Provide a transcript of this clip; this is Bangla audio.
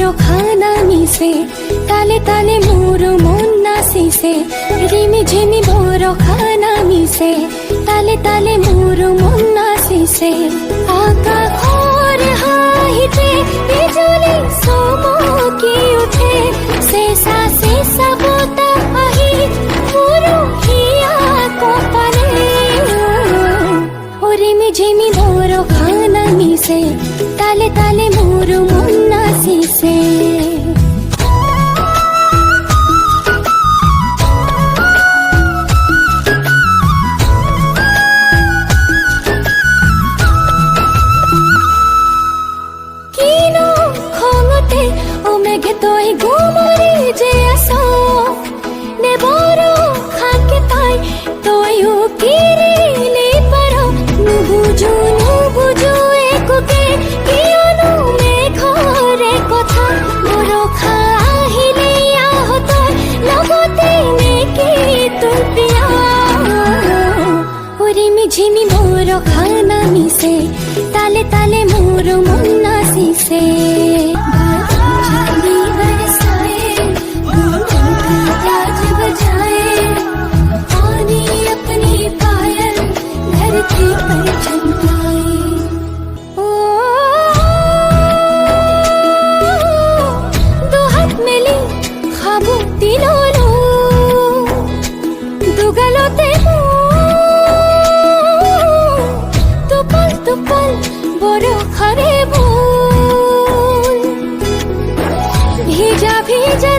বড় খানা মিশে তালে তালে মোর মন নাচিছে রিমি ঝিমি বড় খানা মিশে তালে তালে মোর মন নাচিছে আকাশৰ হাঁহিতে বিজুলী চমকি উঠে চেঁচা চেঁচা বতাহ আহি পুৰুষীয়া কপালে রিমি ঝিমি বড় খানা মিশে তালে তালে মোর মন নাচিছে কিনো খঙতে ও মেঘে তই গুমৰি যে আছ নে বড় খাকে তাই তইও কিৰিলি পাৰ নুবুজো নুবুজো একোকে কিয়নো মেঘৰে কথা বৰষা আহিলে আহত লগতে নেকি তোৰ প্ৰিয়া ৰিমি ঝিমি মোৰ খানা মিশে তালে তালে মোর মন নাচিছে বাদল बरसाए ताज बजाए पानी अपनी पायल धरती पर चमकाए ओ दो हाथ मिली खाबो दिलोलो दुगलोते तुपल तुपल বরখারে ভুল ভিজা ভিজা